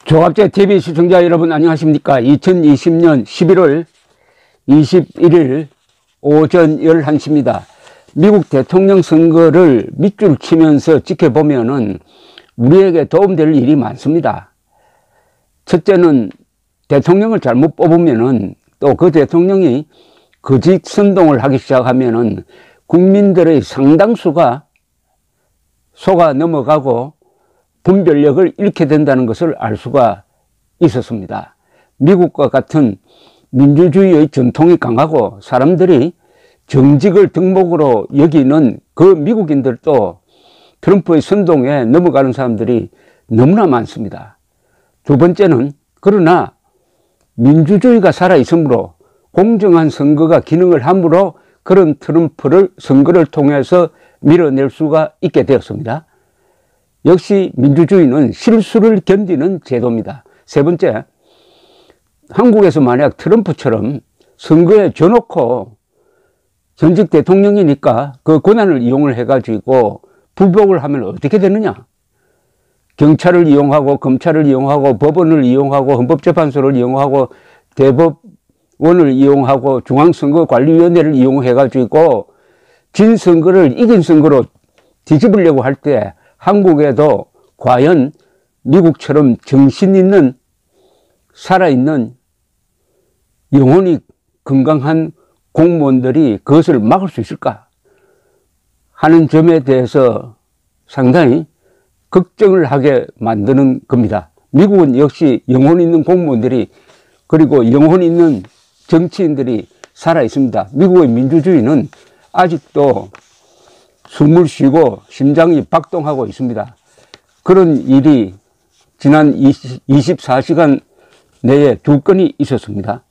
조갑제 TV 시청자 여러분 안녕하십니까. 2020년 11월 21일 오전 11시입니다. 미국 대통령 선거를 밑줄 치면서 지켜보면은 우리에게 도움될 일이 많습니다. 첫째는 대통령을 잘못 뽑으면은 또 그 대통령이 거짓 선동을 하기 시작하면은 국민들의 상당수가 속아 넘어가고 분별력을 잃게 된다는 것을 알 수가 있었습니다. 미국과 같은 민주주의의 전통이 강하고 사람들이 정직을 덕목으로 여기는 그 미국인들도 트럼프의 선동에 넘어가는 사람들이 너무나 많습니다. 두 번째는 그러나 민주주의가 살아있으므로 공정한 선거가 기능을 하므로 그런 트럼프를 선거를 통해서 밀어낼 수가 있게 되었습니다. 역시 민주주의는 실수를 견디는 제도입니다. 세 번째, 한국에서 만약 트럼프처럼 선거에 져놓고 전직 대통령이니까 그 권한을 이용을 해가지고 불복을 하면 어떻게 되느냐? 경찰을 이용하고 검찰을 이용하고 법원을 이용하고 헌법재판소를 이용하고 대법원을 이용하고 중앙선거관리위원회를 이용해가지고 진 선거를 이긴 선거로 뒤집으려고 할 때 한국에도 과연 미국처럼 정신 있는 살아있는 영혼이 건강한 공무원들이 그것을 막을 수 있을까 하는 점에 대해서 상당히 걱정을 하게 만드는 겁니다. 미국은 역시 영혼 있는 공무원들이 그리고 영혼 있는 정치인들이 살아있습니다. 미국의 민주주의는 아직도 숨을 쉬고 심장이 박동하고 있습니다. 그런 일이 지난 24시간 내에 2건이 있었습니다.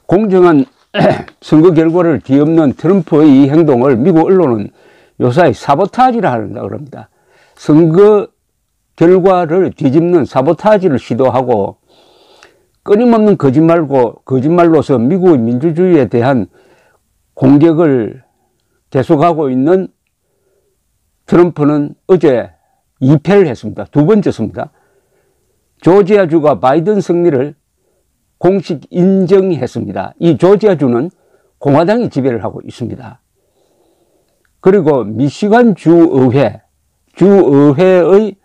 공정한 선거 결과를 뒤엎는 트럼프의 이 행동을 미국 언론은 요사이 사보타지를 한다고 합니다. 선거 결과를 뒤집는 사보타지를 시도하고 끊임없는 거짓말로서 미국의 민주주의에 대한 공격을 계속하고 있는 트럼프는 어제 2패를 했습니다. 두 번째습니다. 조지아주가 바이든 승리를 공식 인정했습니다. 이 조지아주는 공화당이 지배를 하고 있습니다. 그리고 미시간 주의회의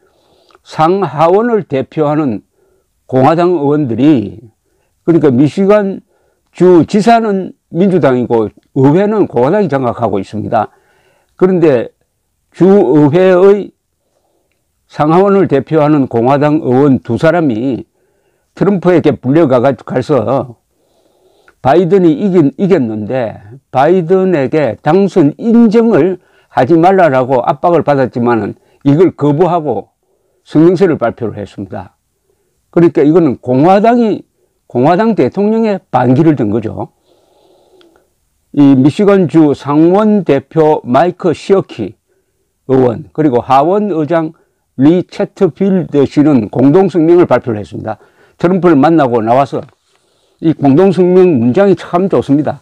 상하원을 대표하는 공화당 의원들이 그러니까 미시간 주 지사는 민주당이고 의회는 공화당이 장악하고 있습니다. 그런데 주의회의 상하원을 대표하는 공화당 의원 두 사람이 트럼프에게 불려가서 바이든이 이겼는데 바이든에게 당선 인정을 하지 말라고 압박을 받았지만 이걸 거부하고 성명서를 발표를 했습니다. 그러니까 이거는 공화당 대통령의 반기를 든 거죠. 이 미시건주 상원 대표 마이크 시어키 의원 그리고 하원 의장 리 채트필드 씨는 공동성명을 발표를 했습니다. 트럼프를 만나고 나와서 이 공동성명 문장이 참 좋습니다.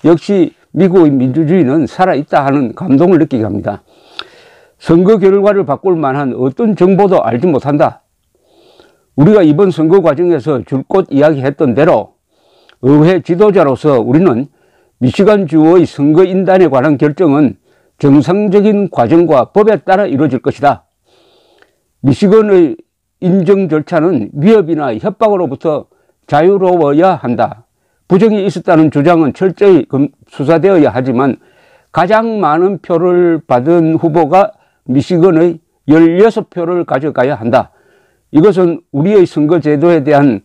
역시 미국의 민주주의는 살아있다 하는 감동을 느끼게 합니다. 선거 결과를 바꿀 만한 어떤 정보도 알지 못한다. 우리가 이번 선거 과정에서 줄곧 이야기했던 대로 의회 지도자로서 우리는 미시간주의 선거인단에 관한 결정은 정상적인 과정과 법에 따라 이루어질 것이다. 미시건의 인정 절차는 위협이나 협박으로부터 자유로워야 한다. 부정이 있었다는 주장은 철저히 수사되어야 하지만 가장 많은 표를 받은 후보가 미시건의 16표를 가져가야 한다. 이것은 우리의 선거제도에 대한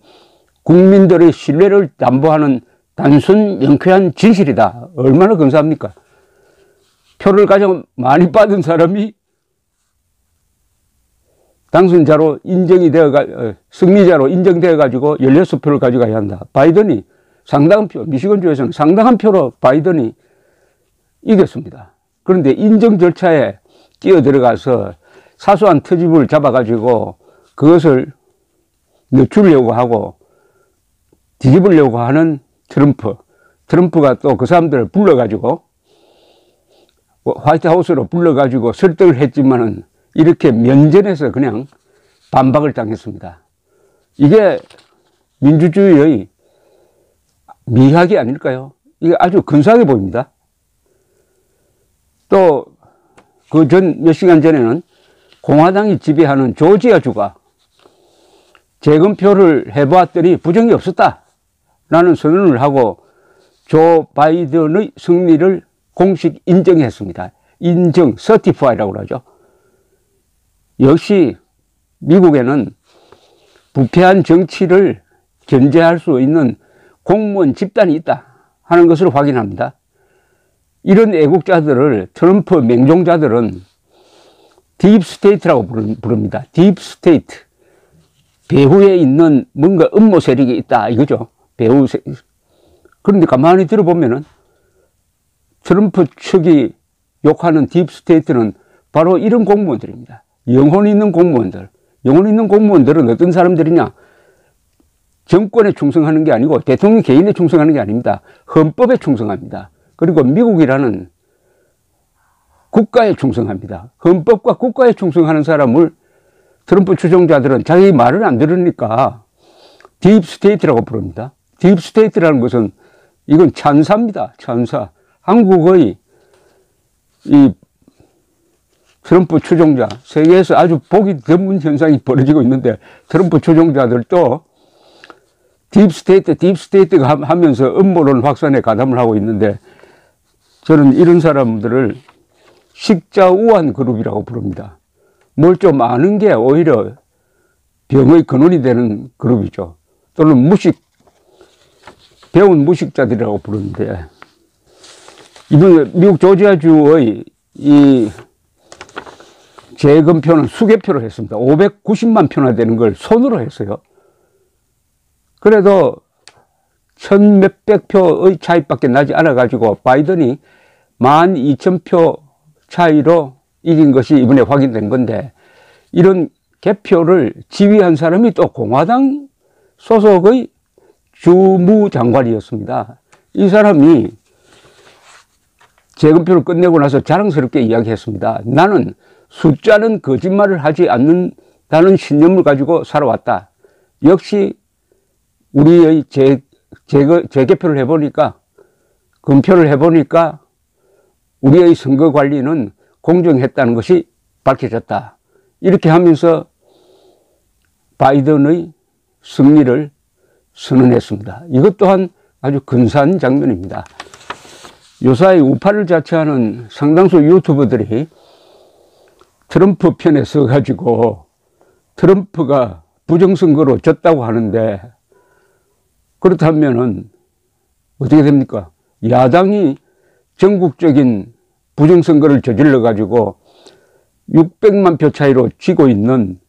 국민들의 신뢰를 담보하는 단순 명쾌한 진실이다. 얼마나 감사합니까? 표를 가장 많이 받은 사람이 당선자로 승리자로 인정되어가지고 16표를 가져가야 한다. 바이든이 상당한 표, 미시건주에서는 상당한 표로 바이든이 이겼습니다. 그런데 인정 절차에 끼어들어가서 사소한 트집을 잡아가지고 그것을 늦추려고 하고 뒤집으려고 하는 트럼프가 또 그 사람들을 불러가지고 화이트하우스로 불러가지고 설득을 했지만은 이렇게 면전에서 그냥 반박을 당했습니다. 이게 민주주의의 미학이 아닐까요? 이게 아주 근사하게 보입니다. 또 그 몇 시간 전에는 공화당이 지배하는 조지아주가 재검표를 해보았더니 부정이 없었다라는 선언을 하고 조 바이든의 승리를 공식 인정했습니다. 인정, 서티파이라고 그러죠. 역시 미국에는 부패한 정치를 견제할 수 있는 공무원 집단이 있다 하는 것을 확인합니다. 이런 애국자들을 트럼프 맹종자들은 딥스테이트라고 부릅니다. 딥스테이트. 배후에 있는 뭔가 음모 세력이 있다 이거죠. 그런데 가만히 들어보면은 트럼프 측이 욕하는 딥스테이트는 바로 이런 공무원들입니다. 영혼 있는 공무원들. 영혼 있는 공무원들은 어떤 사람들이냐? 정권에 충성하는 게 아니고 대통령 개인에 충성하는 게 아닙니다. 헌법에 충성합니다. 그리고 미국이라는 국가에 충성합니다. 헌법과 국가에 충성하는 사람을 트럼프 추종자들은 자기 말을 안 들으니까 딥스테이트라고 부릅니다. 딥스테이트라는 것은 이건 찬사입니다. 찬사. 한국의 이 트럼프 추종자, 세계에서 아주 보기 드문 현상이 벌어지고 있는데 트럼프 추종자들도 딥스테이트가 하면서 음모론 확산에 가담을 하고 있는데 저는 이런 사람들을 식자우한 그룹이라고 부릅니다. 뭘 좀 아는 게 오히려 병의 근원이 되는 그룹이죠. 또는 배운 무식자들이라고 부르는데 이번에 미국 조지아주의 이 재검표는 수개표를 했습니다. 590만 표나 되는 걸 손으로 했어요. 그래도 1000몇백 표의 차이밖에 나지 않아가지고 바이든이 12,000표 차이로 이긴 것이 이번에 확인된 건데 이런 개표를 지휘한 사람이 또 공화당 소속의 주무장관이었습니다. 이 사람이 재검표를 끝내고 나서 자랑스럽게 이야기했습니다. 나는 숫자는 거짓말을 하지 않는다는 신념을 가지고 살아왔다. 역시 우리의 재개표를 해보니까 검표를 해보니까 우리의 선거 관리는 공정했다는 것이 밝혀졌다. 이렇게 하면서 바이든의 승리를 선언했습니다. 이것 또한 아주 근사한 장면입니다. 요사이 우파를 자처하는 상당수 유튜버들이 트럼프 편에 서가지고 트럼프가 부정선거로 졌다고 하는데 그렇다면은 어떻게 됩니까? 야당이 전국적인 부정선거를 저질러가지고 600만 표 차이로 지고 있는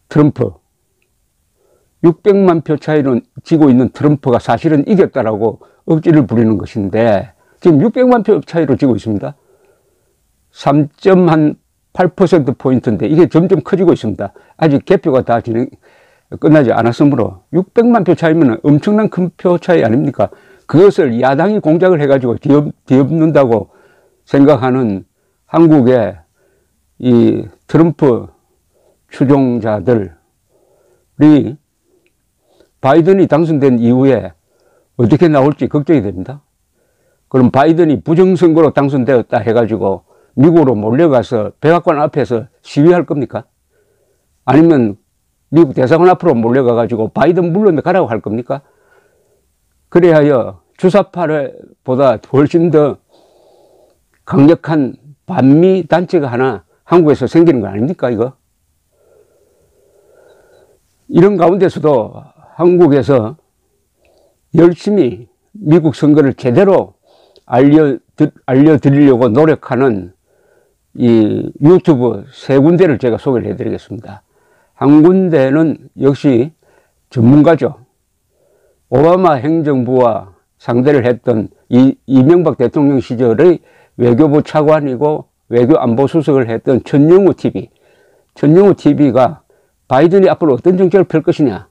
트럼프, 600만 표 차이로 지고 있는 트럼프가 사실은 이겼다라고 억지를 부리는 것인데 지금 600만 표 차이로 지고 있습니다. 3.8%포인트인데 이게 점점 커지고 있습니다. 아직 개표가 다 끝나지 않았으므로 600만 표 차이면 엄청난 큰 표 차이 아닙니까? 그것을 야당이 공작을 해가지고 뒤엎는다고 생각하는 한국의 이 트럼프 추종자들이 바이든이 당선된 이후에 어떻게 나올지 걱정이 됩니다. 그럼 바이든이 부정선거로 당선되었다 해가지고 미국으로 몰려가서 백악관 앞에서 시위할 겁니까? 아니면 미국 대사관 앞으로 몰려가가지고 바이든 물러가라고 할 겁니까? 그래야 주사파보다 훨씬 더 강력한 반미 단체가 하나 한국에서 생기는 거 아닙니까, 이거? 이런 가운데서도 한국에서 열심히 미국 선거를 제대로 알려드리려고 노력하는 이 유튜브 세 군데를 제가 소개를 해드리겠습니다. 한 군데는 역시 전문가죠. 오바마 행정부와 상대를 했던 이명박 대통령 시절의 외교부 차관이고 외교안보수석을 했던 천영우 TV. 천영우 TV가 바이든이 앞으로 어떤 정책을 펼 것이냐,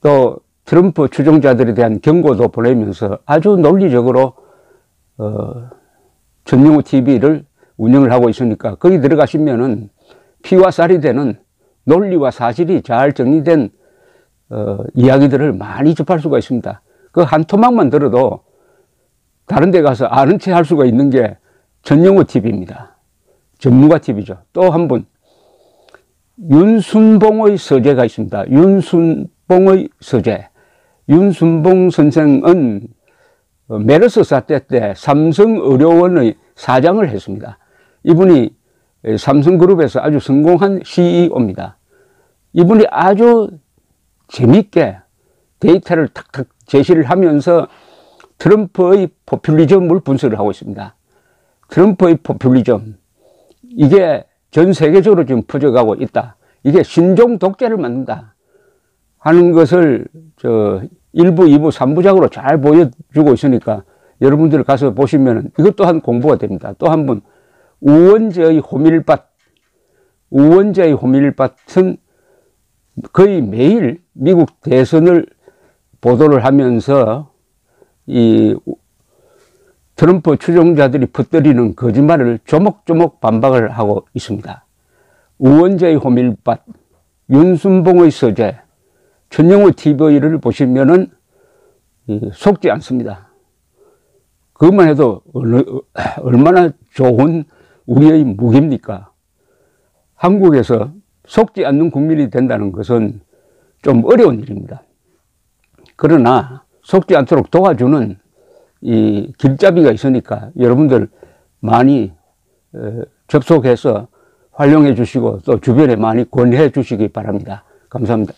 또 트럼프 추종자들에 대한 경고도 보내면서 아주 논리적으로 천영우 TV를 운영을 하고 있으니까 거기 들어가시면은 피와 쌀이 되는 논리와 사실이 잘 정리된 이야기들을 많이 접할 수가 있습니다. 그 한 토막만 들어도 다른 데 가서 아는 체 할 수가 있는 게 전영호 TV입니다. 전문가 TV죠. 또 한 분, 윤순봉의 서재가 있습니다. 윤순봉의 서재. 윤순봉 선생은 메르스 사태 때 삼성의료원의 사장을 했습니다. 이분이 삼성그룹에서 아주 성공한 CEO입니다. 이분이 아주 재밌게 데이터를 탁탁 제시를 하면서 트럼프의 포퓰리즘을 분석을 하고 있습니다. 트럼프의 포퓰리즘, 이게 전 세계적으로 지금 퍼져가고 있다. 이게 신종 독재를 만든다 하는 것을 1부, 2부, 3부작으로 잘 보여주고 있으니까 여러분들 가서 보시면 이것 또한 공부가 됩니다. 또 한 분, 우원재의 호밀밭. 우원재의 호밀밭은 거의 매일 미국 대선을 보도를 하면서 이 트럼프 추종자들이 퍼뜨리는 거짓말을 조목조목 반박을 하고 있습니다. 우원재의 호밀밭, 윤순봉의 서재, 전영호 TV를 보시면은 속지 않습니다. 그것만 해도 얼마나 좋은 우리의 무기입니까? 한국에서 속지 않는 국민이 된다는 것은 좀 어려운 일입니다. 그러나 속지 않도록 도와주는 이 길잡이가 있으니까 여러분들 많이 접속해서 활용해 주시고 또 주변에 많이 권유해 주시기 바랍니다. 감사합니다.